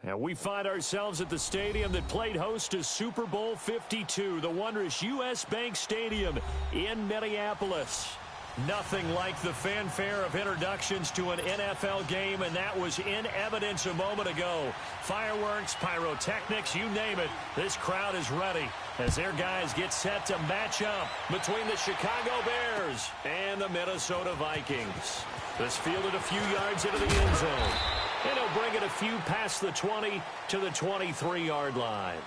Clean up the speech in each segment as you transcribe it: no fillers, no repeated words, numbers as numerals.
And we find ourselves at the stadium that played host to Super Bowl 52, the wondrous U.S. Bank Stadium in Minneapolis. Nothing like the fanfare of introductions to an NFL game, and that was in evidence a moment ago. Fireworks, pyrotechnics, you name it, this crowd is ready as their guys get set to match up between the Chicago Bears and the Minnesota Vikings. This fielded a few yards into the end zone, and he'll bring it a few past the 20 to the 23-yard line.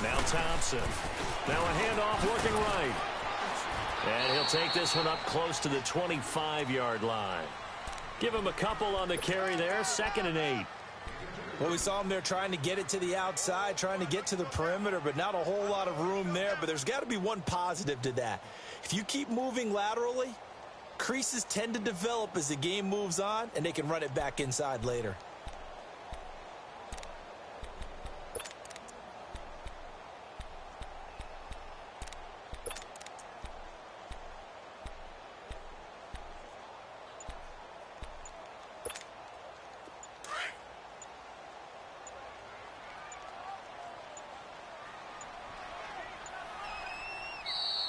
Now Thompson. Now a handoff working right. And he'll take this one up close to the 25-yard line. Give him a couple on the carry there. 2nd and 8. Well, we saw him there trying to get it to the outside, trying to get to the perimeter, but not a whole lot of room there. But there's got to be one positive to that. If you keep moving laterally, creases tend to develop as the game moves on, and they can run it back inside later.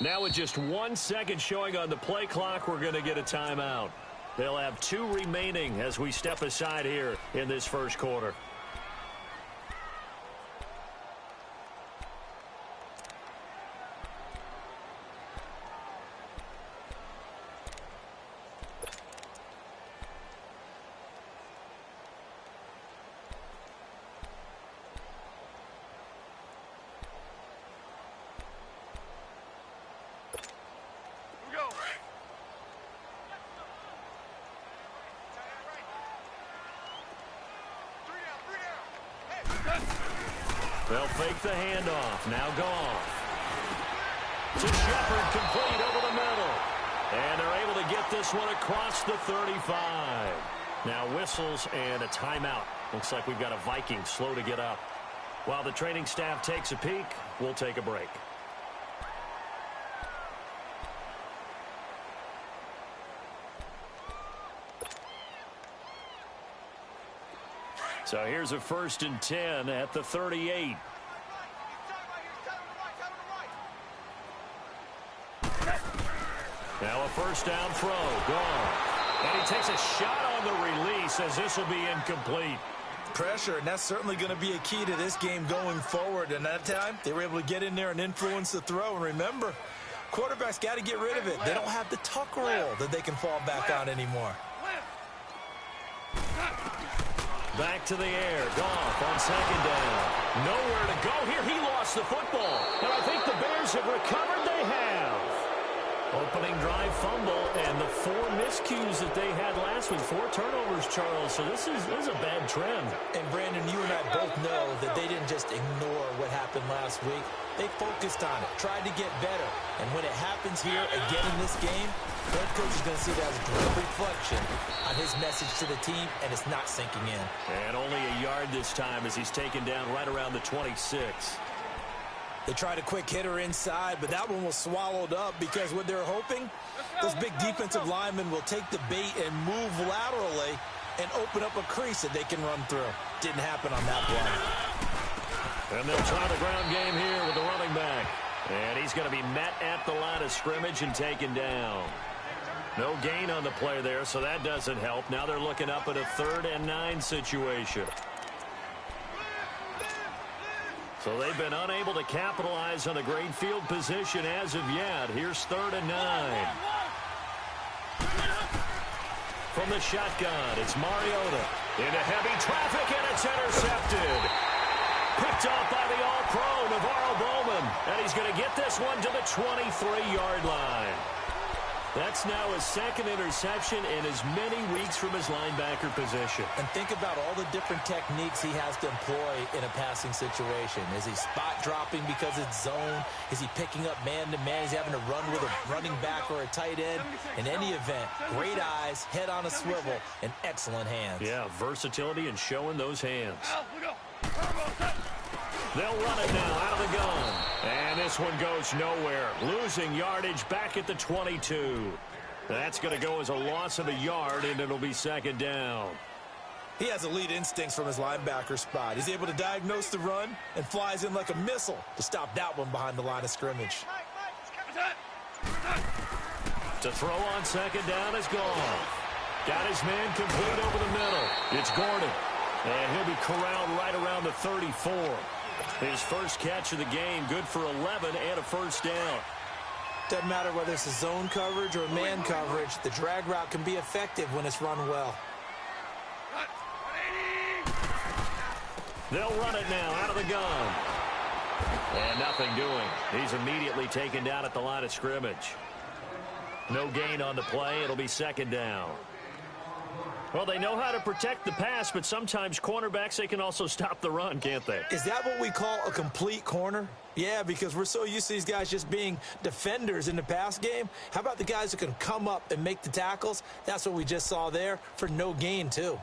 Now with just 1 second showing on the play clock, we're going to get a timeout. They'll have 2 remaining as we step aside here in this first quarter. They'll fake the handoff. Now Goff. To Shepard, complete over the middle. And they're able to get this one across the 35. Now whistles and a timeout. Looks like we've got a Viking slow to get up. While the training staff takes a peek, we'll take a break. So here's a 1st and 10 at the 38. Now a first down throw. Gone. And he takes a shot on the release as this will be incomplete. Pressure, and that's certainly going to be a key to this game going forward. And that time, they were able to get in there and influence the throw. And remember, quarterbacks got to get rid of it. They don't have the tuck roll that they can fall back on anymore. Back to the air. Goff on 2nd down. Nowhere to go here. He lost the football. And I think the Bears have recovered. They have. Opening drive fumble, and the 4 miscues that they had last week. 4 turnovers, Charles. So this is a bad trend. And, Brandon, you and I both know that they didn't just ignore what happened last week. They focused on it, tried to get better. And when it happens here again in this game, the head coach is going to see that as a direct reflection on his message to the team, and it's not sinking in. And only a yard this time as he's taken down right around the 26. They tried a quick hitter inside, but that one was swallowed up because what they're hoping, those big defensive linemen will take the bait and move laterally and open up a crease that they can run through. Didn't happen on that play. And they'll try the ground game here with the running back. And he's going to be met at the line of scrimmage and taken down. No gain on the play there, so that doesn't help. Now they're looking up at a 3rd and 9 situation. So they've been unable to capitalize on a great field position as of yet. Here's 3rd and 9. From the shotgun, it's Mariota. Into heavy traffic, and it's intercepted. Picked off by the All-Pro, Navarro Bowman. And he's going to get this one to the 23-yard line. That's now his second interception in as many weeks from his linebacker position. And think about all the different techniques he has to employ in a passing situation. Is he spot dropping because it's zone? Is he picking up man-to-man? Is he having to run with a running back or a tight end? In any event, great eyes, head on a swivel, and excellent hands. Yeah, versatility and showing those hands. They'll run it now out of the gun. And this one goes nowhere. Losing yardage back at the 22. That's going to go as a loss of a yard, and it'll be second down. He has elite instincts from his linebacker spot. He's able to diagnose the run and flies in like a missile to stop that one behind the line of scrimmage. To throw on second down is gone. Got his man complete over the middle. It's Gordon. And he'll be corralled right around the 34. His first catch of the game, good for 11 and a first down. Doesn't matter whether it's a zone coverage or man coverage, the drag route can be effective when it's run well. They'll run it now out of the gun. And nothing doing. He's immediately taken down at the line of scrimmage. No gain on the play. It'll be second down. Well, they know how to protect the pass, but sometimes cornerbacks, they can also stop the run, can't they? Is that what we call a complete corner? Yeah, because we're so used to these guys just being defenders in the pass game. How about the guys who can come up and make the tackles? That's what we just saw there for no gain, too.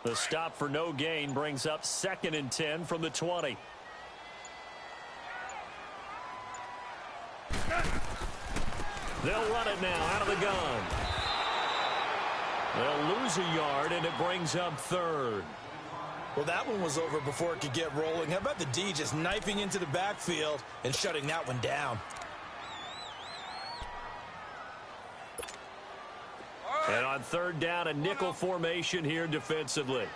The stop for no gain brings up 2nd and 10 from the 20. They'll run it now out of the gun. They'll lose a yard, and it brings up 3rd. Well, that one was over before it could get rolling. How about the D just knifing into the backfield and shutting that one down? And on 3rd down, a nickel formation here defensively.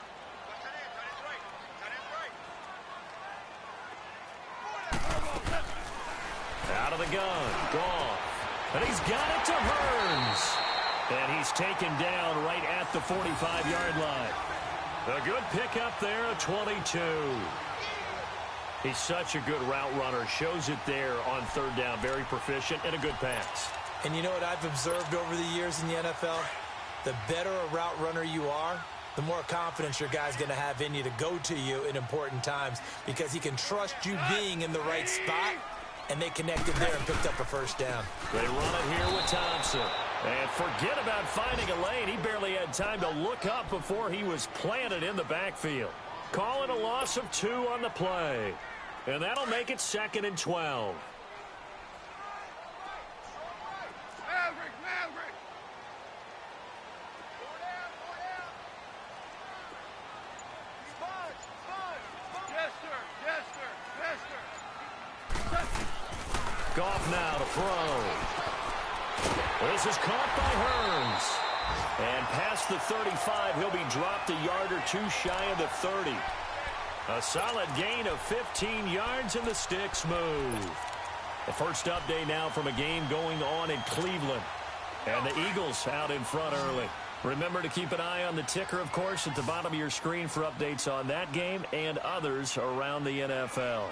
Out of the gun, Goff. And he's got it to Hearns. And he's taken down right at the 45-yard line. A good pickup there, a 22. He's such a good route runner. Shows it there on 3rd down. Very proficient and a good pass. And you know what I've observed over the years in the NFL? The better a route runner you are, the more confidence your guy's going to have in you to go to you in important times because he can trust you being in the right spot, and they connected there and picked up a first down. They run it here with Thompson. And forget about finding a lane. He barely had time to look up before he was planted in the backfield. Calling a loss of 2 on the play. And that'll make it 2nd and 12. Goff now to throw. This is caught by Hearns. And past the 35, he'll be dropped a yard or 2 shy of the 30. A solid gain of 15 yards, and the sticks move. The first update now from a game going on in Cleveland. And the Eagles out in front early. Remember to keep an eye on the ticker, of course, at the bottom of your screen for updates on that game and others around the NFL.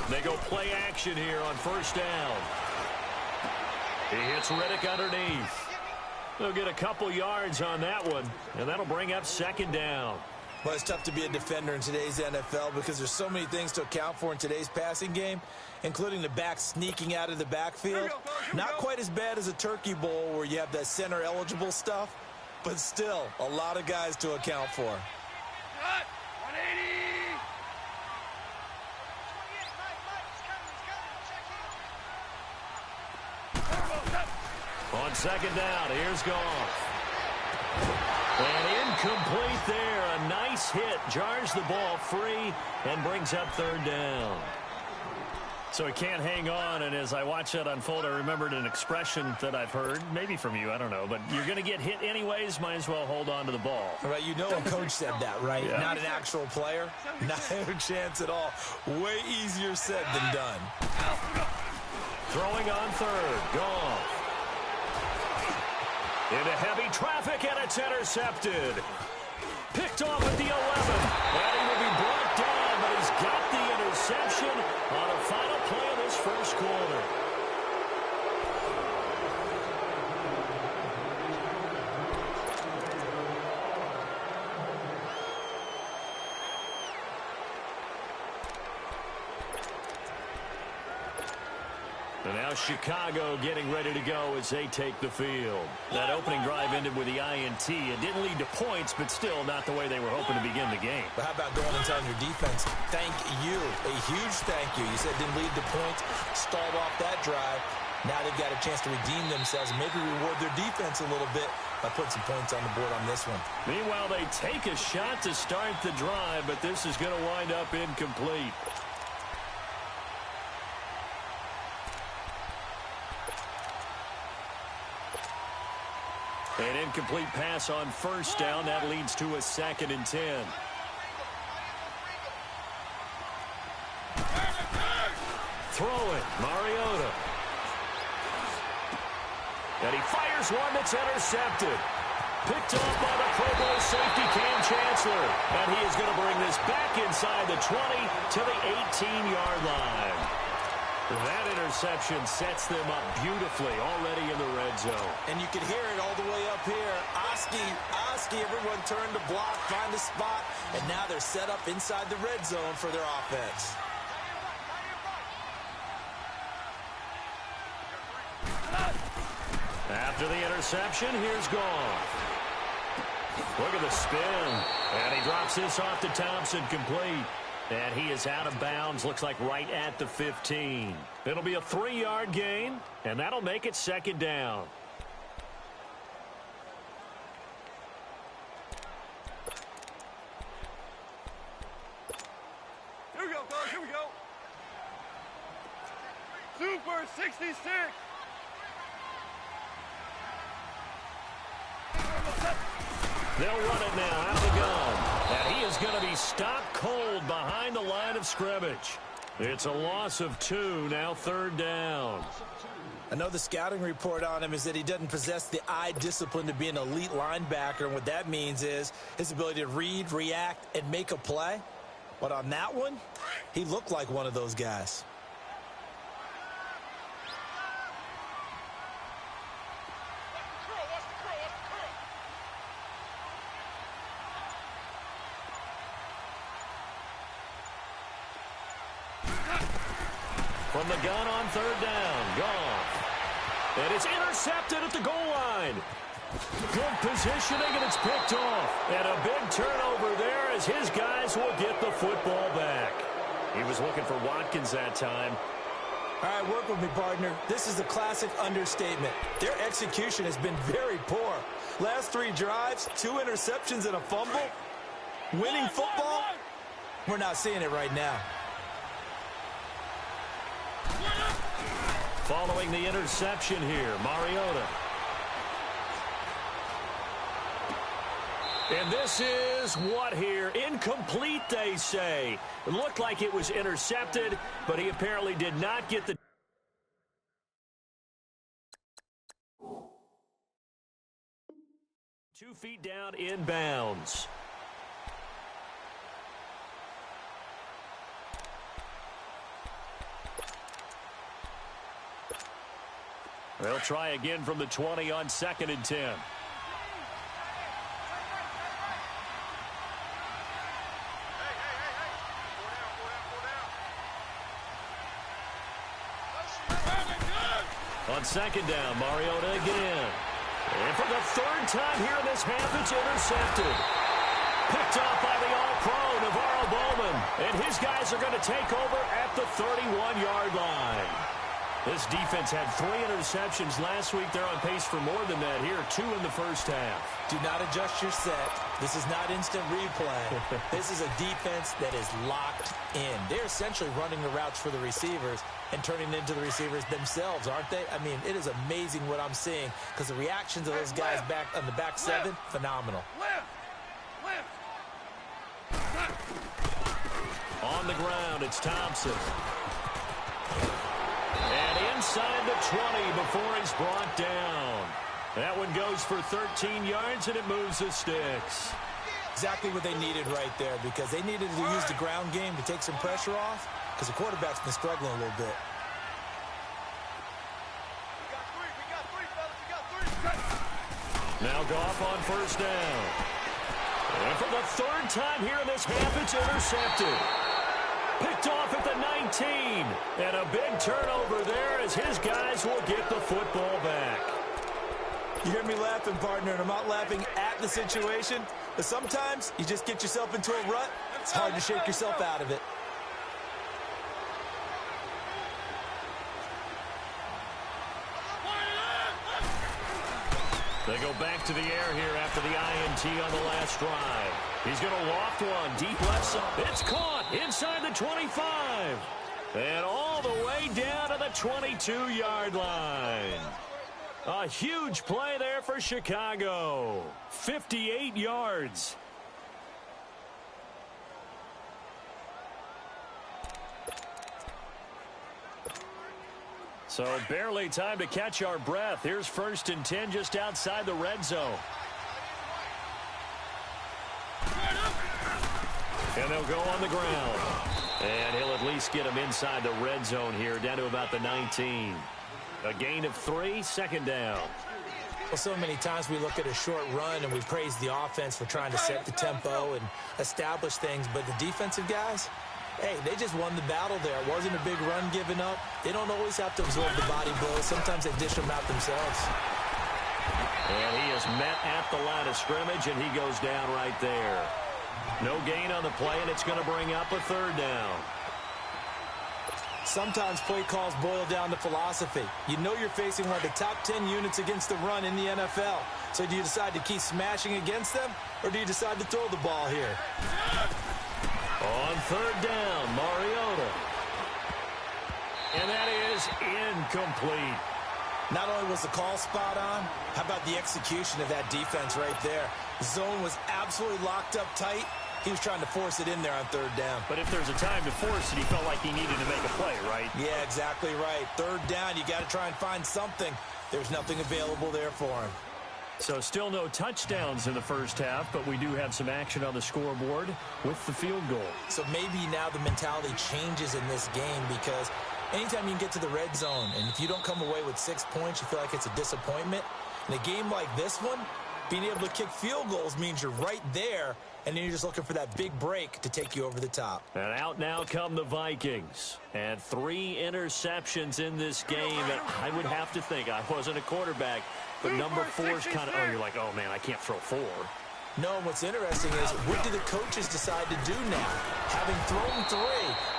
They go play action here on 1st down. He hits Riddick underneath. They'll get a couple yards on that one, and that'll bring up 2nd down. Well, it's tough to be a defender in today's NFL because there's so many things to account for in today's passing game, including the back sneaking out of the backfield. Not quite as bad as a turkey bowl where you have that center-eligible stuff, but still a lot of guys to account for. 180. On 2nd down, here's Goff. And incomplete there. A nice hit. Jars the ball free and brings up 3rd down. So he can't hang on, and as I watch that unfold, I remembered an expression that I've heard, maybe from you, I don't know, but you're going to get hit anyways, might as well hold on to the ball. All right, you know a coach said that, right? Yeah. Not an actual player. Not a chance at all. Way easier said than done. Throwing on 3rd. Goff. Into heavy traffic, and it's intercepted. Picked off at the 11. And he will be brought down, but he's got the interception on a final play of this first quarter. And now Chicago getting ready to go as they take the field. That opening drive ended with the INT. It didn't lead to points, but still not the way they were hoping to begin the game. But how about going and telling your defense, thank you, a huge thank you. You said didn't lead to points, stalled off that drive. Now they've got a chance to redeem themselves and maybe reward their defense a little bit by putting some points on the board on this one. Meanwhile, they take a shot to start the drive, but this is going to wind up incomplete. An incomplete pass on first down. That leads to a 2nd and 10. Throw it, Mariota. And he fires one that's intercepted. Picked off by the Pro Bowl safety Cam Chancellor. And he is going to bring this back inside the 20 to the 18-yard line. That interception sets them up beautifully already in the red zone. And you can hear it all the way up here. Oski, everyone turned to block, find a spot, and now they're set up inside the red zone for their offense. After the interception, here's Goff. Look at the spin. And he drops this off to Thompson, complete. And he is out of bounds, looks like right at the 15. It'll be a 3-yard gain, and that'll make it 2nd down. Here we go, guys, here we go. Super 66. They'll run it now out of the gun. And he is going to be stopped cold behind the line of scrimmage. It's a loss of 2, now 3rd down. I know the scouting report on him is that he doesn't possess the eye discipline to be an elite linebacker, and what that means is his ability to read, react, and make a play. But on that one, he looked like one of those guys. From the gun on 3rd down, Goff. And it's intercepted at the goal line. Good positioning, and it's picked off. And a big turnover there as his guys will get the football back. He was looking for Watkins that time. All right, work with me, partner. This is a classic understatement. Their execution has been very poor. Last 3 drives, 2 interceptions and a fumble. Winning football? We're not seeing it right now. Following the interception here, Mariota. And this is what here? Incomplete, they say. It looked like it was intercepted, but he apparently did not get the... 2 feet down, inbounds. They'll try again from the 20 on 2nd and 10. On 2nd down, Mariota again. And for the 3rd time here in this half, it's intercepted. Picked off by the All-Pro, Navarro Bowman. And his guys are going to take over at the 31-yard line. This defense had 3 interceptions last week. They're on pace for more than that here. 2 in the first half. Do not adjust your set. This is not instant replay. This is a defense that is locked in. They're essentially running the routes for the receivers and turning into the receivers themselves, aren't they? I mean, it is amazing what I'm seeing because the reactions of those guys back on the back 7, phenomenal. On the ground, it's Thompson. And inside the 20 before he's brought down. That one goes for 13 yards, and it moves the sticks. Exactly what they needed right there, because they needed to use the ground game to take some pressure off, because the quarterback's been struggling a little bit. Now Goff on first down. And for the third time here in this half, it's intercepted. Picked off at the 19. And a big turnover there as his guys will get the football back. You hear me laughing, partner, and I'm not laughing at the situation, but sometimes you just get yourself into a rut. It's hard to shake yourself out of it. They go back to the air here after the INT on the last drive. He's going to loft one deep left side. It's caught inside the 25. And all the way down to the 22-yard line. A huge play there for Chicago. 58 yards. So barely time to catch our breath. Here's 1st and 10 just outside the red zone. And they'll go on the ground. And he'll at least get him inside the red zone here, down to about the 19. A gain of 3, 2nd down. Well, so many times we look at a short run and we praise the offense for trying to set the tempo and establish things, but the defensive guys, hey, they just won the battle there. It wasn't a big run given up. They don't always have to absorb the body blows. Sometimes they dish them out themselves. And he is met at the line of scrimmage, and he goes down right there. No gain on the play, and it's going to bring up a 3rd down. Sometimes play calls boil down to philosophy. You know you're facing one of the top 10 units against the run in the NFL. So do you decide to keep smashing against them, or do you decide to throw the ball here? On 3rd down, Mariota. And that is incomplete. Not only was the call spot on, how about the execution of that defense right there? The zone was absolutely locked up tight. He was trying to force it in there on 3rd down. But if there's a time to force it, he felt like he needed to make a play, right? Yeah, exactly right. 3rd down, you got to try and find something. There's nothing available there for him. So still no touchdowns in the first half, but we do have some action on the scoreboard with the field goal. So maybe now the mentality changes in this game, because anytime you can get to the red zone, and if you don't come away with 6 points, you feel like it's a disappointment. In a game like this one, being able to kick field goals means you're right there, and then you're just looking for that big break to take you over the top. And out now come the Vikings. And 3 interceptions in this game. And I would have to think, I wasn't a quarterback, but number 4's kind of, oh, you're like, oh, man, I can't throw 4. No, and what's interesting is, what do the coaches decide to do now? Having thrown 3,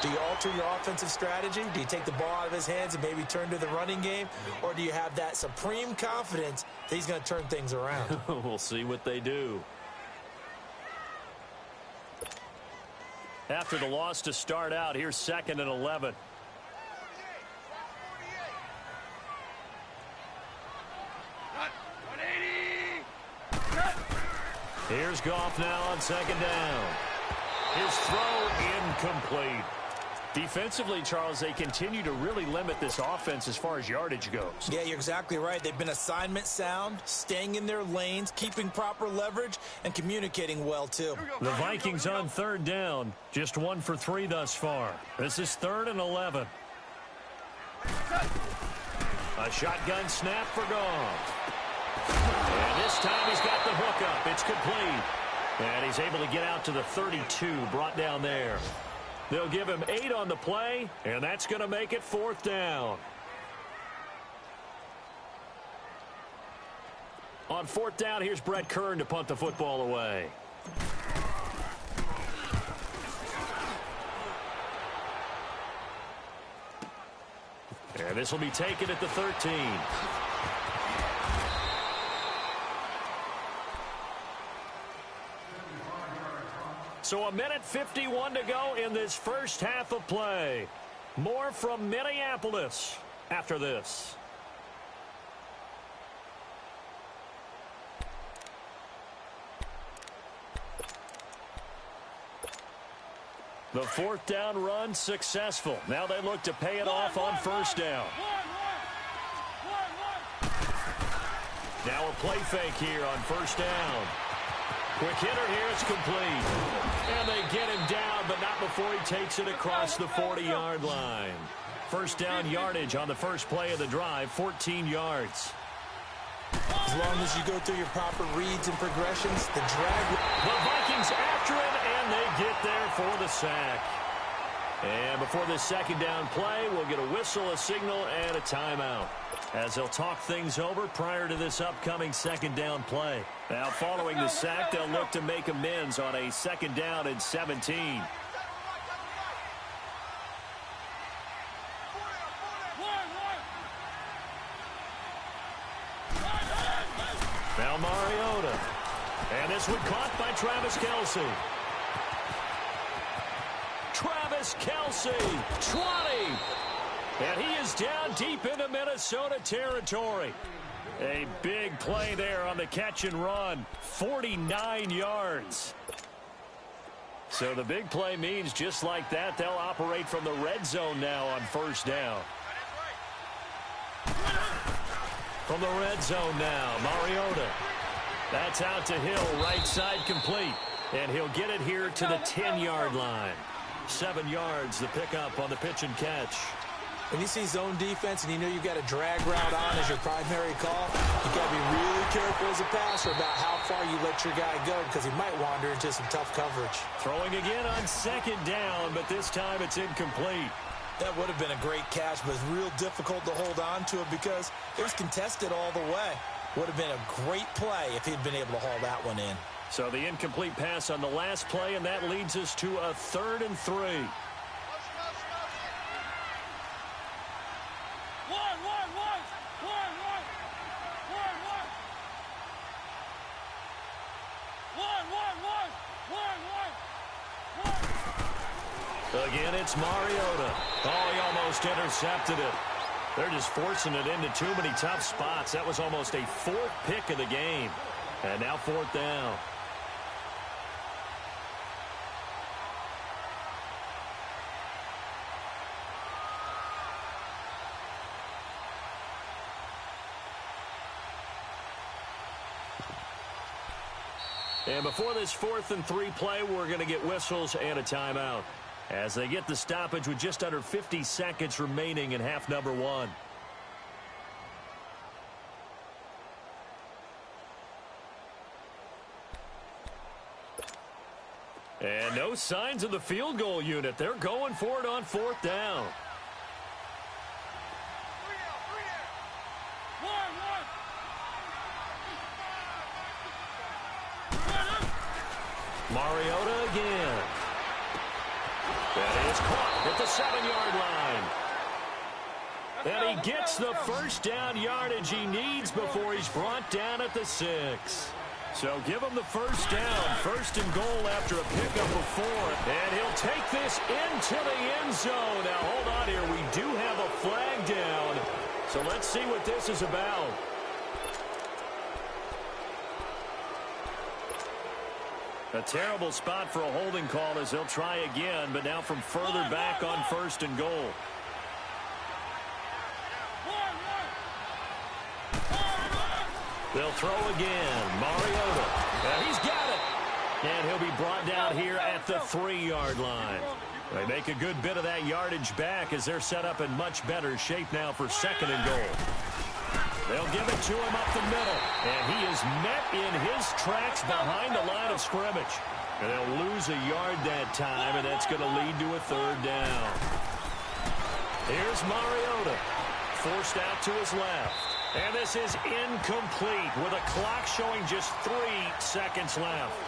do you alter your offensive strategy? Do you take the ball out of his hands and maybe turn to the running game? Or do you have that supreme confidence that he's going to turn things around? We'll see what they do. After the loss to start out, here's 2nd and 11. Here's Goff now on 2nd down. His throw incomplete. Defensively, Charles, they continue to really limit this offense as far as yardage goes. Yeah, you're exactly right. They've been assignment sound, staying in their lanes, keeping proper leverage, and communicating well, too. The Vikings on 3rd down, just 1 for 3 thus far. This is 3rd and 11. A shotgun snap for Goff. And this time he's got the hook up. It's complete. And he's able to get out to the 32, brought down there. They'll give him 8 on the play, and that's going to make it 4th down. On 4th down, here's Brett Kern to punt the football away. And this will be taken at the 13. So 1:51 to go in this first half of play. More from Minneapolis after this. The 4th down run successful. Now they look to pay it off on 1st down. Now a play fake here on 1st down. Quick hitter here. It's complete. And they get him down, but not before he takes it across the 40-yard line. First down yardage on the first play of the drive, 14 yards. As long as you go through your proper reads and progressions, the drag... The Vikings after him, and they get there for the sack. And before this second down play, we'll get a whistle, a signal, and a timeout, as they'll talk things over prior to this upcoming second down play. Now, following the sack, they'll look to make amends on a second down and 17. Now Mariota. And this one caught by Travis Kelce. Travis Kelce, 20. And he is down deep into Minnesota territory. A big play there on the catch and run. 49 yards. So the big play means just like that, they'll operate from the red zone now on first down. From the red zone now, Mariota. That's out to Hill, right side complete. And he'll get it here to the 10-yard line. 7 yards, the pickup on the pitch and catch. When you see zone defense and you know you've got a drag route on as your primary call, you've got to be really careful as a passer about how far you let your guy go, because he might wander into some tough coverage. Throwing again on second down, but this time it's incomplete. That would have been a great catch, but it's real difficult to hold on to it because it was contested all the way. Would have been a great play if he'd been able to haul that one in. So the incomplete pass on the last play, and that leads us to a 3rd and 3. Again, it's Mariota. Oh, he almost intercepted it. They're just forcing it into too many tough spots. That was almost a 4th pick of the game. And now 4th down. And before this 4th and 3 play, we're going to get whistles and a timeout, as they get the stoppage with just under 50 seconds remaining in half number 1. And no signs of the field goal unit. They're going for it on 4th down. Mariota again. That is caught at the 7-yard line. And he gets the first down yardage he needs before he's brought down at the 6. So give him the first down. 1st and goal after a pickup of 4. And he'll take this into the end zone. Now hold on here. We do have a flag down. So let's see what this is about. A terrible spot for a holding call as they'll try again, but now from further back on 1st and goal. They'll throw again. Mariota. And he's got it. And he'll be brought down here at the 3-yard line. They make a good bit of that yardage back as they're set up in much better shape now for 2nd and goal. They'll give it to him up the middle. And he is met in his tracks behind the line of scrimmage. And they'll lose a yard that time, and that's going to lead to a 3rd down. Here's Mariota. Forced out to his left. And this is incomplete with a clock showing just 3 seconds left.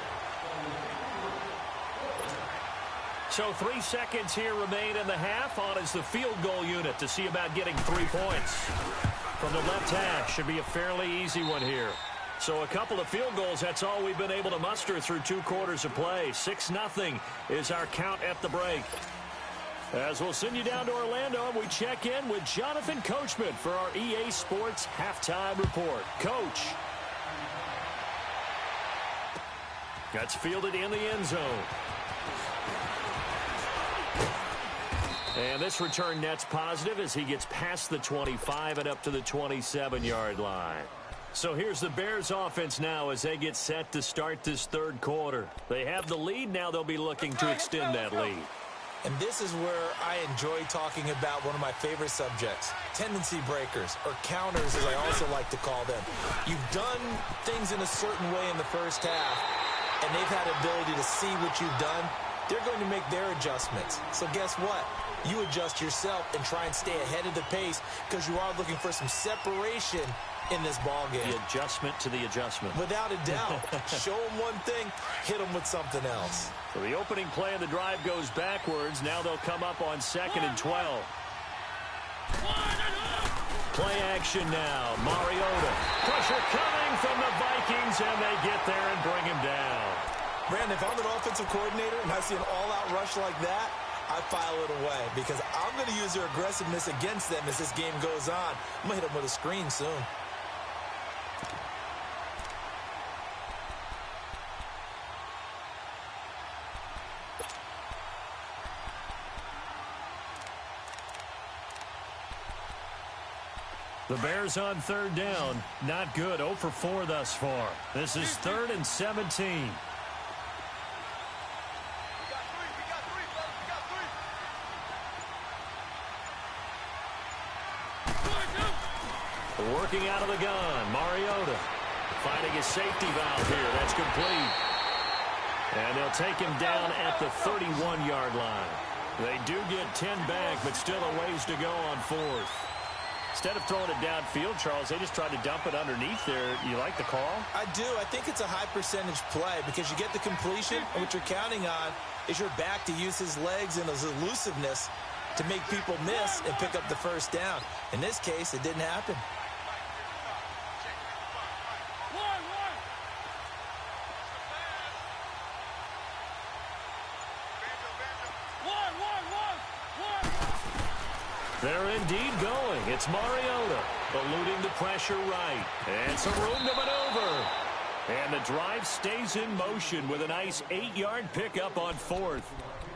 So 3 seconds here remain in the half. On is the field goal unit to see about getting 3 points. From the left hash, should be a fairly easy one here. So a couple of field goals, that's all we've been able to muster through 2 quarters of play. 6-0 is our count at the break. As we'll send you down to Orlando, and we check in with Jonathan Coachman for our EA Sports Halftime Report. Coach. That's fielded in the end zone. And this return net's positive as he gets past the 25 and up to the 27-yard line. So here's the Bears offense now as they get set to start this third quarter. They have the lead. Now they'll be looking to extend that lead. And this is where I enjoy talking about one of my favorite subjects, tendency breakers, or counters as I also like to call them. You've done things in a certain way in the first half, and they've had the ability to see what you've done. They're going to make their adjustments. So guess what? You adjust yourself and try and stay ahead of the pace because you are looking for some separation in this ball game. The adjustment to the adjustment. Without a doubt. Show them one thing, hit them with something else. So the opening play of the drive goes backwards. Now they'll come up on 2nd and 12. Play action now. Mariota. Pressure coming from the Vikings, and they get there and bring him down. Brandon, if I'm an offensive coordinator and I see an all-out rush like that, I file it away because I'm going to use their aggressiveness against them as this game goes on. I'm going to hit them with a screen soon. The Bears on 3rd down. Not good. 0 for 4 thus far. This is 3rd and 17. Working out of the gun, Mariota finding his safety valve here. That's complete. And they'll take him down at the 31-yard line. They do get 10 back, but still a ways to go on 4th. Instead of throwing it downfield, Charles, they just tried to dump it underneath there. You like the call? I do. I think it's a high percentage play because you get the completion, and what you're counting on is your back to use his legs and his elusiveness to make people miss and pick up the first down. In this case, it didn't happen. They're indeed going. It's Mariota eluding the pressure right. And some room to maneuver. And the drive stays in motion with a nice 8-yard pickup on 4th.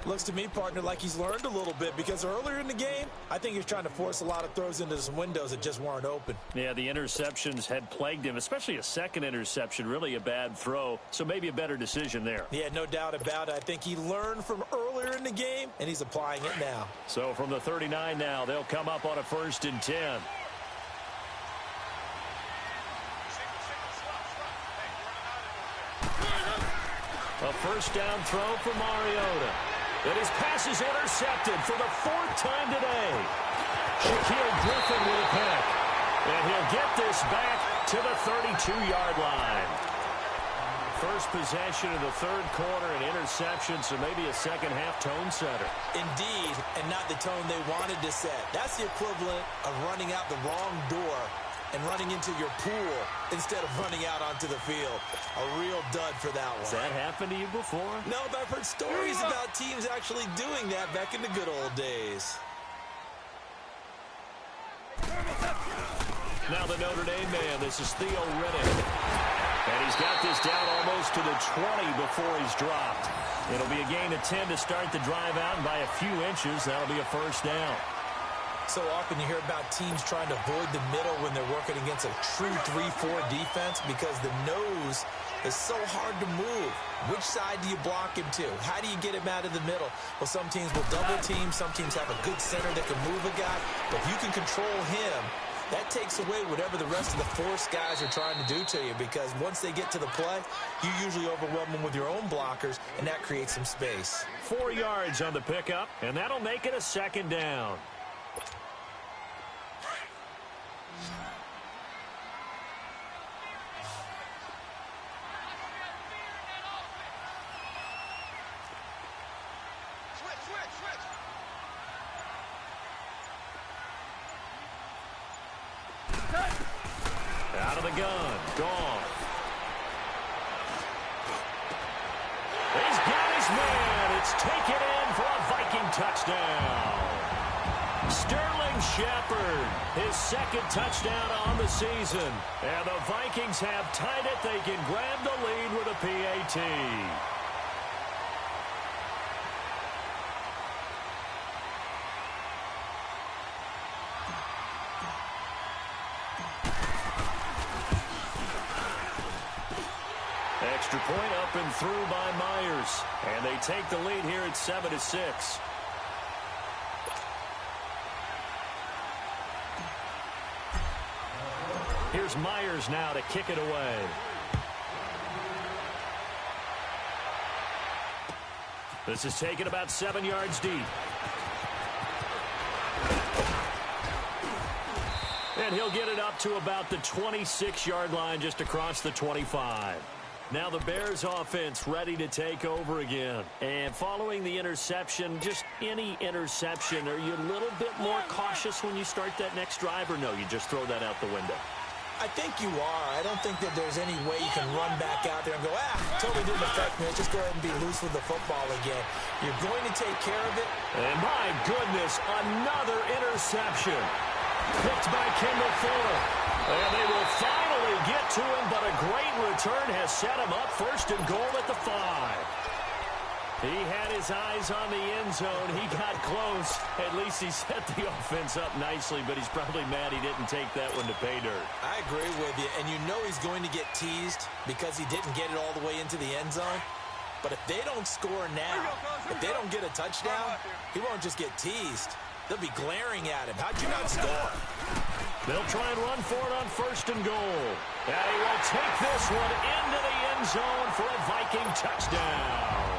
Looks to me, partner, like he's learned a little bit because earlier in the game, I think he was trying to force a lot of throws into some windows that just weren't open. Yeah, the interceptions had plagued him, especially a second interception, really a bad throw. So maybe a better decision there. Yeah, no doubt about it. I think he learned from earlier in the game, and he's applying it now. So from the 39 now, they'll come up on a 1st and 10. A first down throw for Mariota. And his pass is intercepted for the 4th time today. Shaquill Griffin with a pick. And he'll get this back to the 32-yard line. First possession of the 3rd quarter, an interception, so maybe a second-half tone setter. Indeed, and not the tone they wanted to set. That's the equivalent of running out the wrong door and running into your pool instead of running out onto the field. A real dud for that one. Has that happened to you before? No, but I've heard stories about teams actually doing that back in the good old days. Now the Notre Dame man, this is Theo Riddick. And he's got this down almost to the 20 before he's dropped. It'll be a gain of 10 to start the drive out, and by a few inches, that'll be a first down. So often you hear about teams trying to avoid the middle when they're working against a true 3-4 defense because the nose is so hard to move. Which side do you block him to? How do you get him out of the middle? Well, some teams will double team. Some teams have a good center that can move a guy. But if you can control him, that takes away whatever the rest of the force guys are trying to do to you because once they get to the play, you usually overwhelm them with your own blockers, and that creates some space. 4 yards on the pickup, and that'll make it a second down. Out of the gun. Gone. He's got his man. It's taken in for a Viking touchdown. Sterling Shepard, his 2nd touchdown on the season. And the Vikings have tied it. They can grab the lead with a PAT. Extra point up and through by Myers. And they take the lead here at 7-6. Here's Myers now to kick it away. This is taken about 7 yards deep. And he'll get it up to about the 26-yard line just across the 25. Now the Bears offense ready to take over again. And following the interception, just any interception, are you a little bit more cautious when you start that next drive, or no, you just throw that out the window? I think you are. I don't think that there's any way you can run back out there and go, totally didn't affect me. Just go ahead and be loose with the football again. You're going to take care of it. And my goodness, another interception. Picked by Kendall Fuller. And they will finally get to him, but a great return has set him up first and goal at the 5. He had his eyes on the end zone. He got close. At least he set the offense up nicely, but he's probably mad he didn't take that one to pay dirt. I agree with you, and you know he's going to get teased because he didn't get it all the way into the end zone. But if they don't score now, if they don't get a touchdown, he won't just get teased. They'll be glaring at him. How'd you not score? They'll try and run for it on first and goal. And he will take this one into the end zone for a Viking touchdown.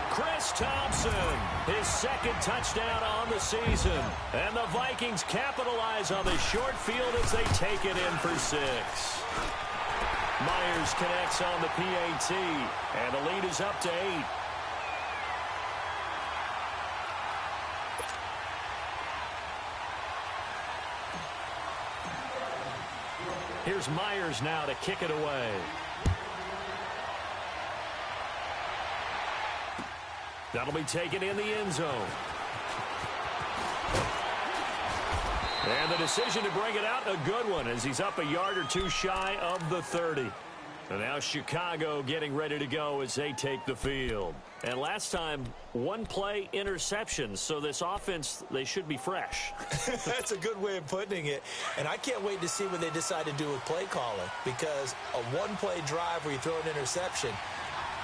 Chris Thompson, his second touchdown on the season. And the Vikings capitalize on the short field as they take it in for 6. Myers connects on the PAT, and the lead is up to 8. Here's Myers now to kick it away. That'll be taken in the end zone. And the decision to bring it out, a good one, as he's up a yard or two shy of the 30. And now Chicago getting ready to go as they take the field. And last time, one play interception, so this offense, they should be fresh. That's a good way of putting it. And I can't wait to see what they decide to do with play calling, because a one-play drive where you throw an interception,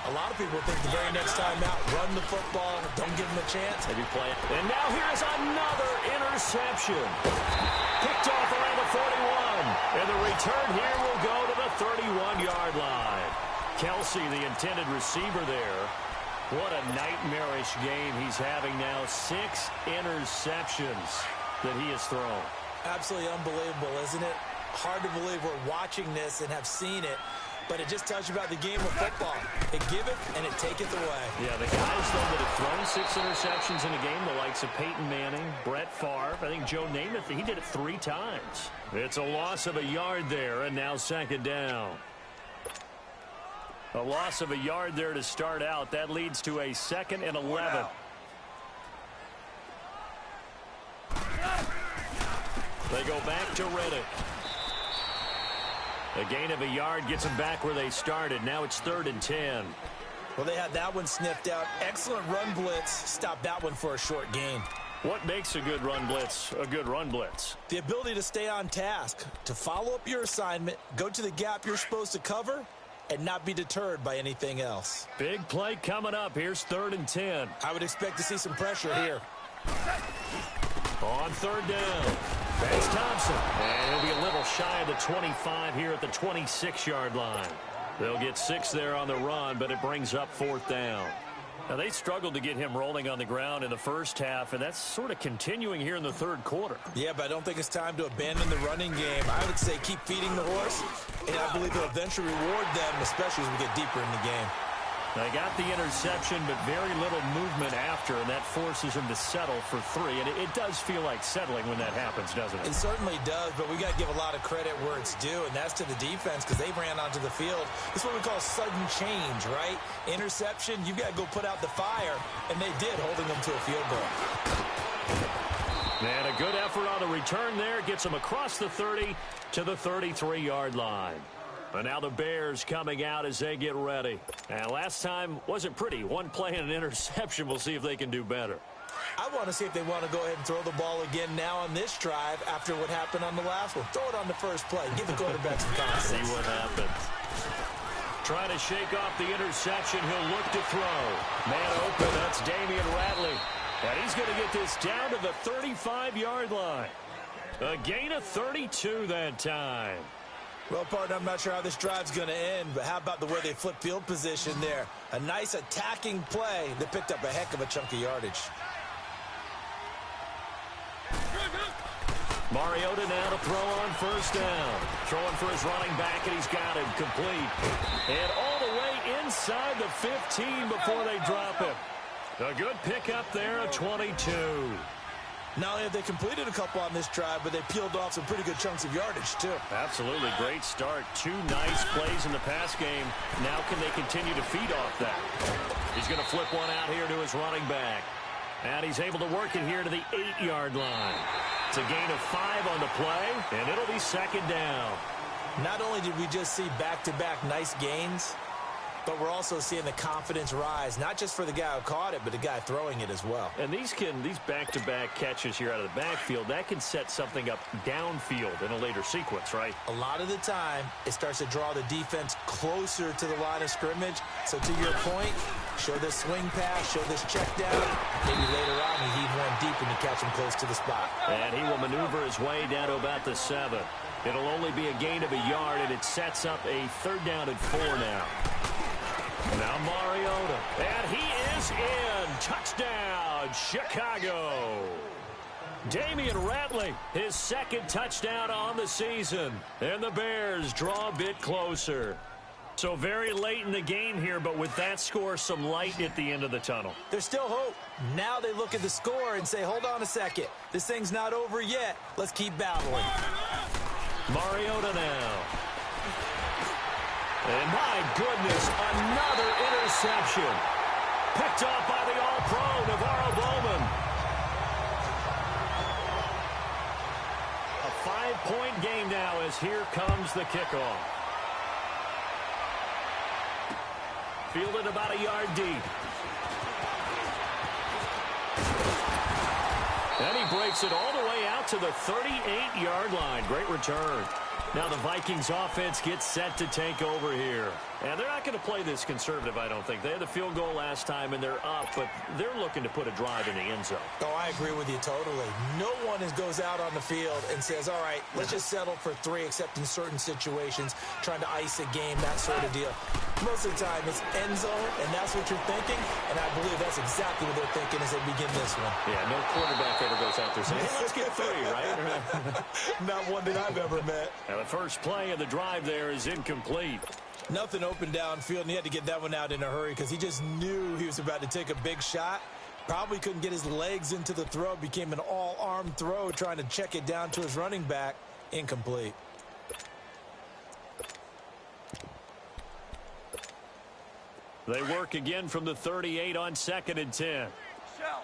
a lot of people think the very next time out, run the football, don't give them a chance. Maybe play it. And now here's another interception. Picked off around the 41. And the return here will go to the 31-yard line. Kelsey, the intended receiver there. What a nightmarish game he's having now. 6 interceptions that he has thrown. Absolutely unbelievable, isn't it? Hard to believe we're watching this and have seen it. But it just tells you about the game of football. It giveth and it taketh away. Yeah, the guys, though, that have thrown 6 interceptions in a game, the likes of Peyton Manning, Brett Favre, I think Joe Namath, he did it 3 times. It's a loss of a yard there, and now second down. A loss of a yard there to start out. That leads to a 2nd and 11. They go back to Reddick. A gain of a yard gets them back where they started. Now it's 3rd and 10. Well, they had that one sniffed out. Excellent run blitz. Stopped that one for a short gain. What makes a good run blitz a good run blitz? The ability to stay on task, to follow up your assignment, go to the gap you're supposed to cover, and not be deterred by anything else. Big play coming up. Here's 3rd and 10. I would expect to see some pressure here. On 3rd down, that's Thompson. And he'll be a little shy of the 25 here at the 26-yard line. They'll get 6 there on the run, but it brings up 4th down. Now, they struggled to get him rolling on the ground in the first half, and that's sort of continuing here in the 3rd quarter. Yeah, but I don't think it's time to abandon the running game. I would say keep feeding the horse, and I believe they'll eventually reward them, especially as we get deeper in the game. They got the interception, but very little movement after, and that forces him to settle for 3. And it does feel like settling when that happens, doesn't it? It certainly does, but we got to give a lot of credit where it's due, and that's to the defense because they ran onto the field. This is what we call sudden change, right? Interception, you've got to go put out the fire, and they did, holding them to a field goal. And a good effort on the return there. Gets them across the 30 to the 33-yard line. And now the Bears coming out as they get ready. And last time wasn't pretty. One play and an interception. We'll see if they can do better. I want to see if they want to go ahead and throw the ball again now on this drive after what happened on the last one. Throw it on the first play. Give the quarterback some confidence. See what happens. Trying to shake off the interception. He'll look to throw. Man open. That's Damian Ratley. And he's going to get this down to the 35-yard line. A gain of 32 that time. Well, partner, I'm not sure how this drive's going to end, but how about the way they flip field position there? A nice attacking play that picked up a heck of a chunk of yardage. Mariota now to throw on first down. Throwing for his running back, and he's got him complete. And all the way inside the 15 before they drop him. A good pickup there, a 22. Not only have they completed a couple on this drive, but they peeled off some pretty good chunks of yardage, too. Absolutely. Great start. 2 nice plays in the pass game. Now can they continue to feed off that? He's going to flip one out here to his running back. And he's able to work it here to the 8-yard line. It's a gain of 5 on the play, and it'll be second down. Not only did we just see back-to-back nice gains, but we're also seeing the confidence rise, not just for the guy who caught it, but the guy throwing it as well. And these back-to-back catches here out of the backfield, that can set something up downfield in a later sequence, right? A lot of the time, it starts to draw the defense closer to the line of scrimmage. So to your point, show this swing pass, show this check down. Maybe later on you heave one deep and you catch him close to the spot. And he will maneuver his way down to about the 7. It'll only be a gain of a yard, and it sets up a 3rd down and 4 now. Now Mariota, and he is in. Touchdown, Chicago. Damian Ratley, his 2nd touchdown on the season. And the Bears draw a bit closer. So very late in the game here, but with that score, some light at the end of the tunnel. There's still hope. Now they look at the score and say, hold on a second. This thing's not over yet. Let's keep battling. Mariota now. And my goodness, another interception. Picked off by the All-Pro, Navarro Bowman. A 5-point game now as here comes the kickoff. Fielded about a yard deep. And he breaks it all the way out to the 38-yard line. Great return. Now the Vikings offense gets set to take over here. And they're not going to play this conservative, I don't think. They had the field goal last time, and they're up, but they're looking to put a drive in the end zone. Oh, I agree with you totally. No one goes out on the field and says, all right, let's just settle for 3, except in certain situations, trying to ice a game, that sort of deal. Most of the time, it's end zone, and that's what you're thinking, and I believe that's exactly what they're thinking as they begin this one. Yeah, no quarterback ever goes out there saying, hey, let's get 3, right? Not one that I've ever met. Now the first play of the drive there is incomplete. Nothing open downfield, and he had to get that one out in a hurry because he just knew he was about to take a big shot. Probably couldn't get his legs into the throw. Became an all-arm throw trying to check it down to his running back. Incomplete. They work again from the 38 on 2nd and 10. Shell.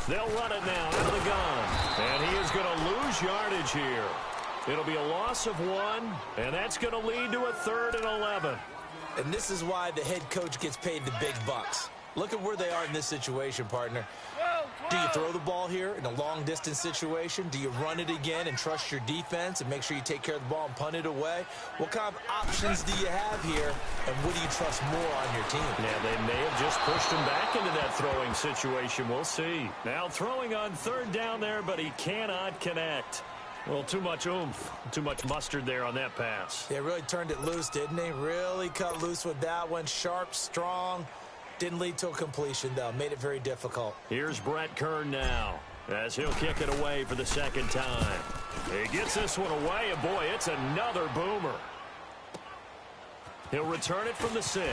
They'll run it now out of the gun. And he is going to lose yardage here. It'll be a loss of 1, and that's going to lead to a 3rd and 11. And this is why the head coach gets paid the big bucks. Look at where they are in this situation, partner. Do you throw the ball here in a long-distance situation? Do you run it again and trust your defense and make sure you take care of the ball and punt it away? What kind of options do you have here, and what do you trust more on your team? Yeah, they may have just pushed him back into that throwing situation. We'll see. Now throwing on 3rd down there, but he cannot connect. Well, too much oomph, too much mustard there on that pass. They really turned it loose, didn't they? Really cut loose with that one. Sharp, strong. Didn't lead to a completion, though. Made it very difficult. Here's Brett Kern now as he'll kick it away for the 2nd time. He gets this one away, and boy, it's another boomer. He'll return it from the 6.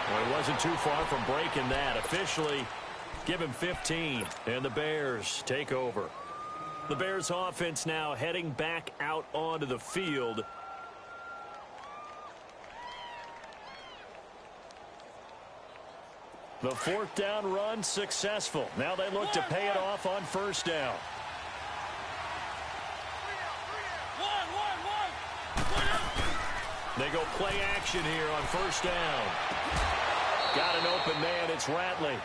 Well, he wasn't too far from breaking that. Officially, give him 15, and the Bears take over. The Bears offense now heading back out onto the field. The 4th down run successful. Now they look to pay it off on 1st down. They go play action here on 1st down. Got an open man. It's Ratley.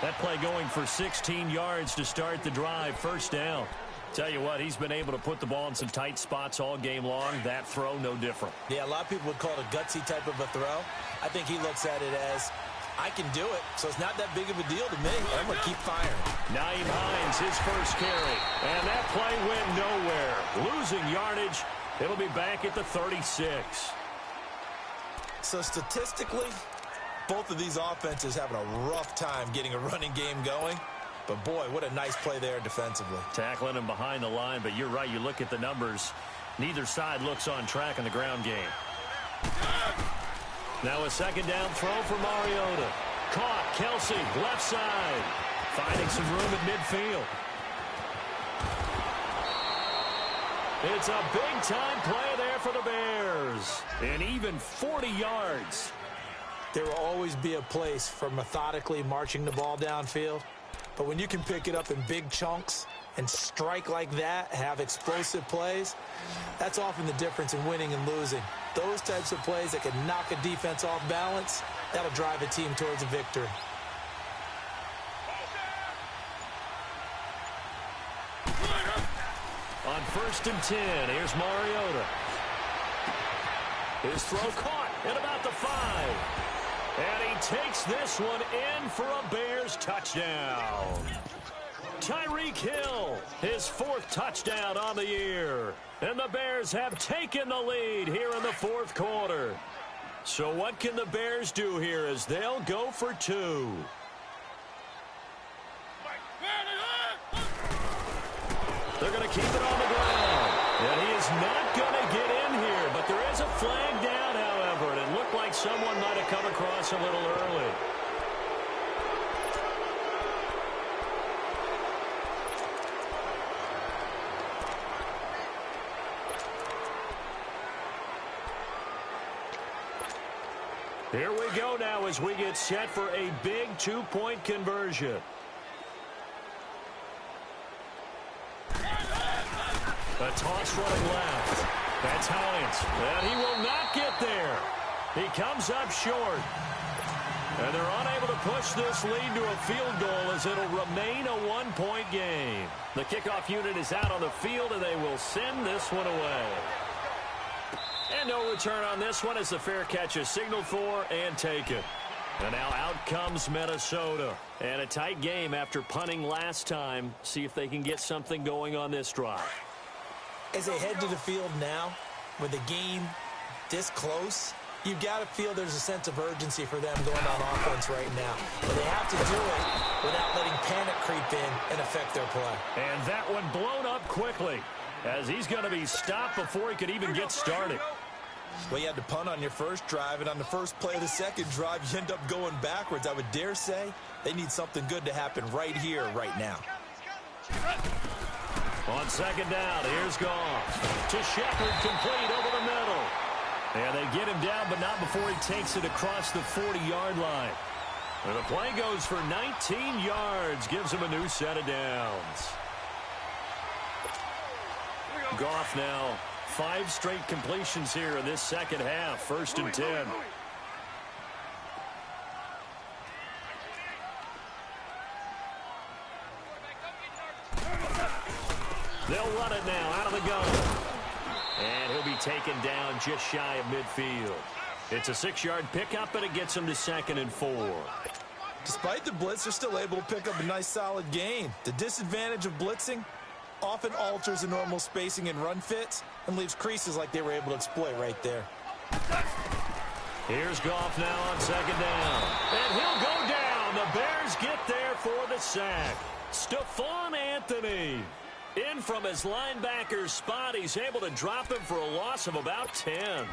That play going for 16 yards to start the drive. First down. Tell you what, he's been able to put the ball in some tight spots all game long. That throw, no different. Yeah, a lot of people would call it a gutsy type of a throw. I think he looks at it as, I can do it, so it's not that big of a deal to me. I'm going to keep firing. Nyheim Hines, his first carry. And that play went nowhere. Losing yardage. It'll be back at the 36. So statistically, both of these offenses having a rough time getting a running game going. But, boy, what a nice play there defensively. Tackling him behind the line, but you're right. You look at the numbers. Neither side looks on track in the ground game. Now a second down throw for Mariota. Caught. Kelsey, left side. Finding some room at midfield. It's a big-time play there for the Bears. And even 40 yards. There will always be a place for methodically marching the ball downfield. But when you can pick it up in big chunks and strike like that, have explosive plays, that's often the difference in winning and losing. Those types of plays that can knock a defense off balance, that'll drive a team towards a victory. On 1st and 10, here's Mariota. His throw caught at about the 5. And he takes this one in for a Bears touchdown. Tyreek Hill, his 4th touchdown on the year. And the Bears have taken the lead here in the 4th quarter. So what can the Bears do here as they'll go for 2? They're going to keep it on the ground. And he is not going to get in here. But there is a flag down, however. And it looked like someone might have come across a little early. Here we go now as we get set for a big 2-point conversion. A toss running left. That's Hines. And he will not get there. He comes up short. And they're unable to push this lead to a field goal as it'll remain a 1-point game. The kickoff unit is out on the field, and they will send this one away. And no return on this one as the fair catch is signaled for and taken. And now out comes Minnesota. And a tight game after punting last time. See if they can get something going on this drive. As they head to the field now, with the game this close, you've got to feel there's a sense of urgency for them going on offense right now. But they have to do it without letting panic creep in and affect their play. And that one blown up quickly as he's going to be stopped before he could even get started. Well, you had to punt on your first drive, and on the first play of the second drive, you end up going backwards. I would dare say they need something good to happen right here, right now. On second down, here's Goff to Shepard, complete over the middle. And they get him down, but not before he takes it across the 40-yard line. And the play goes for 19 yards, gives him a new set of downs. Goff now 5 straight completions here in this second half, 1st and 10. They'll run it now out of the gun. And he'll be taken down just shy of midfield. It's a 6-yard pickup, and it gets him to 2nd and 4. Despite the blitz, they're still able to pick up a nice solid gain. The disadvantage of blitzing often alters the normal spacing and run fits and leaves creases like they were able to exploit right there. Here's Goff now on second down. And he'll go down. The Bears get there for the sack. Stephon Anthony in from his linebacker spot. He's able to drop him for a loss of about 10.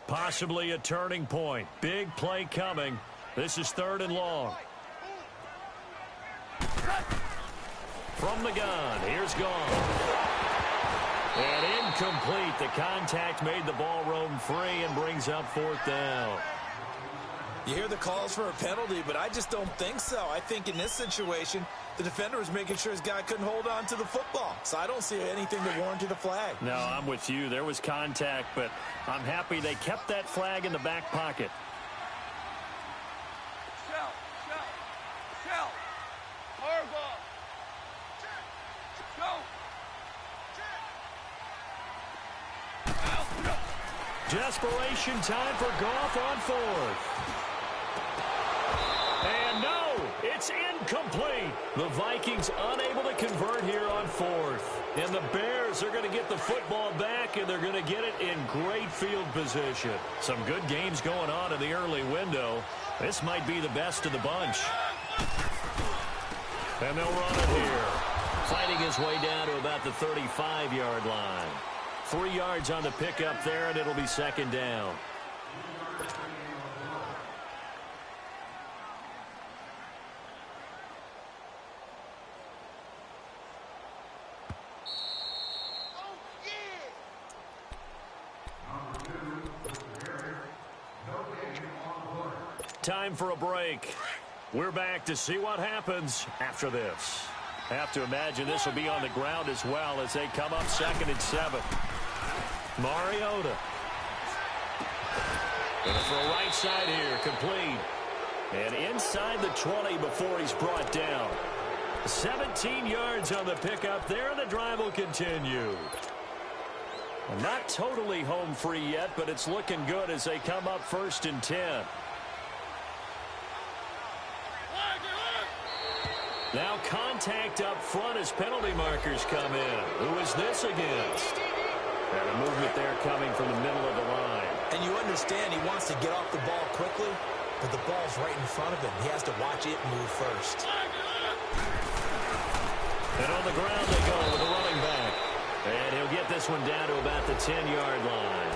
Possibly a turning point. Big play coming. This is 3rd and long. From the gun, here's Goff. And incomplete. The contact made the ball roam free and brings up 4th down. You hear the calls for a penalty, but I just don't think so. I think in this situation, the defender was making sure his guy couldn't hold on to the football. So I don't see anything that warranted a flag. No, I'm with you. There was contact, but I'm happy they kept that flag in the back pocket. Shell. Shell. Hard ball. Go. Desperation time for Goff on fourth. And no, it's incomplete. The Vikings unable to convert here on fourth. And the Bears are going to get the football back, and they're going to get it in great field position. Some good games going on in the early window. This might be the best of the bunch. And they'll run it here. Fighting his way down to about the 35-yard line. 3 yards on the pickup there, and it'll be second down. Time for a break. We're back to see what happens after this. Have to imagine this will be on the ground as well as they come up 2nd and 7. Mariota. Gonna throw right side here, complete. And inside the 20 before he's brought down. 17 yards on the pickup there, and the drive will continue. Not totally home free yet, but it's looking good as they come up 1st and 10. Now contact up front as penalty markers come in. Who is this against? And a movement there coming from the middle of the line. And you understand he wants to get off the ball quickly, but the ball's right in front of him. He has to watch it move first. And on the ground they go with the running back. And he'll get this one down to about the 10-yard line.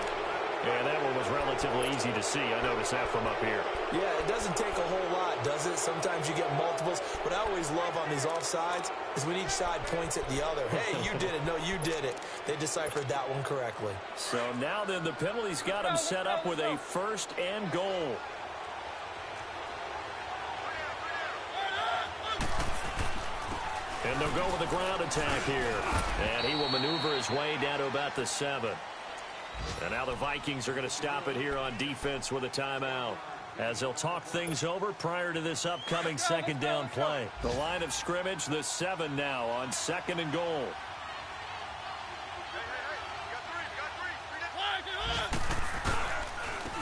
And that one was relatively easy to see. I noticed that from up here. Yeah, it doesn't take a whole lot, does it? Sometimes you get multiples. What I always love on these offsides is when each side points at the other. Hey, you did it. No, you did it. They deciphered that one correctly. So now then the penalty's got him set up with a 1st and goal. And they'll go with the ground attack here. And he will maneuver his way down to about the 7. And now the Vikings are going to stop it here on defense with a timeout, as they'll talk things over prior to this upcoming 2nd down play. The line of scrimmage, the 7 now on 2nd and goal.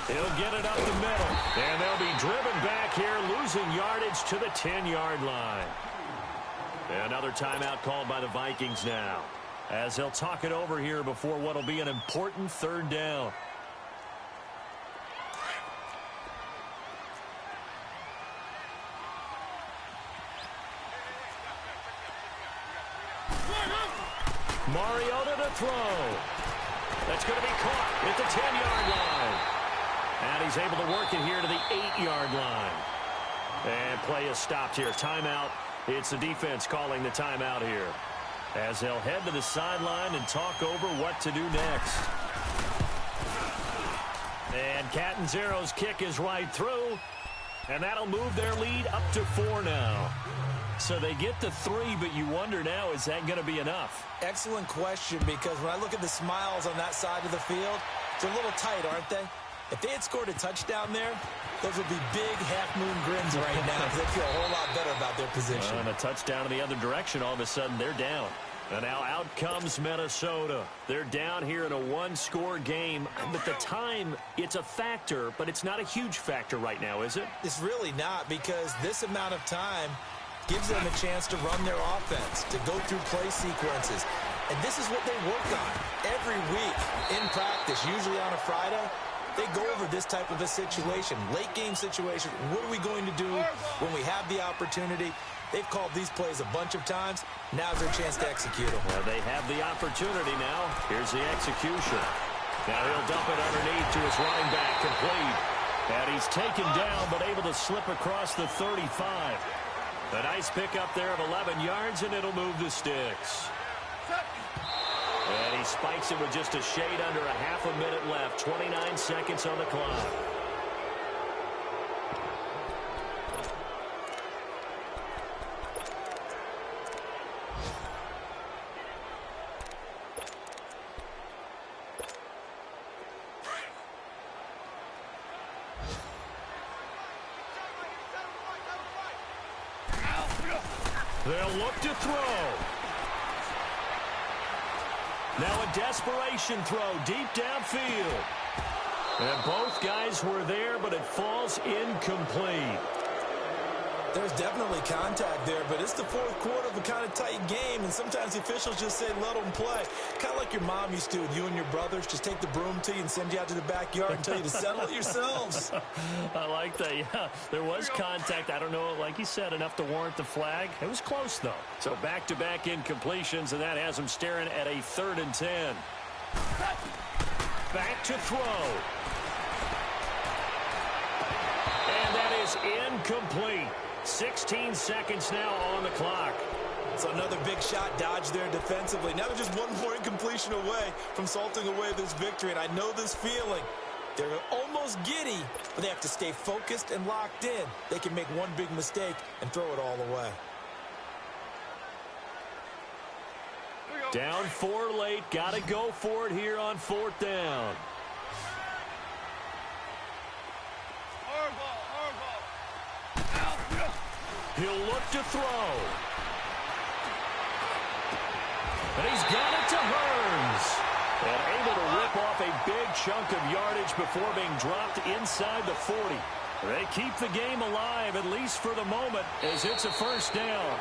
He'll get it up the middle. And they'll be driven back here, losing yardage to the 10-yard line. Another timeout called by the Vikings now, as they'll talk it over here before what will be an important 3rd down. Mariota to throw. That's going to be caught at the 10-yard line. And he's able to work it here to the 8-yard line. And play is stopped here. Timeout. It's the defense calling the timeout here, as they'll head to the sideline and talk over what to do next. And Catanzaro's kick is right through, and that'll move their lead up to 4 now. So they get to 3, but you wonder now, is that going to be enough? Excellent question, because when I look at the smiles on that side of the field, they're a little tight, aren't they? If they had scored a touchdown there, those would be big half-moon grins right now, because they feel a whole lot better about their position. And a touchdown in the other direction, all of a sudden they're down. And now out comes Minnesota. They're down here in a 1-score game. But the time, it's a factor, but it's not a huge factor right now, is it? It's really not, because this amount of time gives them a chance to run their offense, to go through play sequences. And this is what they work on every week in practice, usually on a Friday. They go over this type of a situation, late-game situation. What are we going to do when we have the opportunity? They've called these plays a bunch of times. Now's their chance to execute them. Well, they have the opportunity now. Here's the execution. Now he'll dump it underneath to his running back, complete. And he's taken down, but able to slip across the 35. A nice pickup there of 11 yards, and it'll move the sticks. And he spikes it with just a shade under a half a minute left. 29 seconds on the clock. They'll look to throw. Now a desperation throw deep downfield. And both guys were there, but it falls incomplete. There's definitely contact there, but it's the fourth quarter of a kind of tight game, and sometimes the officials just say, let them play. Kind of like your mom used to with you and your brothers. Just take the broom to you and send you out to the backyard and tell you to settle it yourselves. I like that, yeah. There was contact. I don't know, like you said, enough to warrant the flag. It was close, though. So back-to-back incompletions, and that has them staring at a 3rd and 10. Back to throw. And that is incomplete. 16 seconds now on the clock. So another big shot dodged there defensively. Now they're just one more incompletion away from salting away this victory. And I know this feeling. They're almost giddy, but they have to stay focused and locked in. They can make one big mistake and throw it all away. Down 4 late. Got to go for it here on 4th down. He'll look to throw. And he's got it to Hearns. And able to rip off a big chunk of yardage before being dropped inside the 40. They keep the game alive, at least for the moment, as it's a 1st down.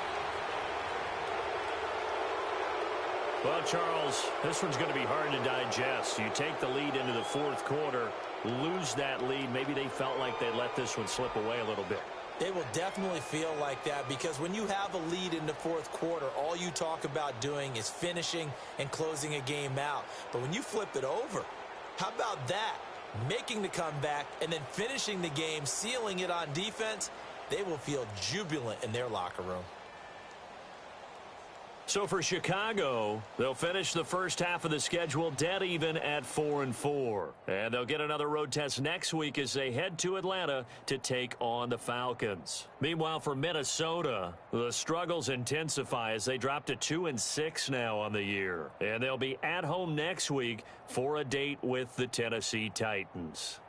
Well, Charles, this one's going to be hard to digest. You take the lead into the 4th quarter, lose that lead. Maybe they felt like they let this one slip away a little bit. They will definitely feel like that because when you have a lead in the 4th quarter, all you talk about doing is finishing and closing a game out. But when you flip it over, how about that? Making the comeback and then finishing the game, sealing it on defense, they will feel jubilant in their locker room. So for Chicago, they'll finish the first half of the schedule dead even at 4-4. And they'll get another road test next week as they head to Atlanta to take on the Falcons. Meanwhile, for Minnesota, the struggles intensify as they drop to 2-6 now on the year. And they'll be at home next week for a date with the Tennessee Titans.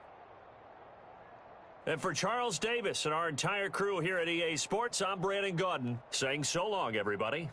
And for Charles Davis and our entire crew here at EA Sports, I'm Brandon Gaudin saying so long, everybody.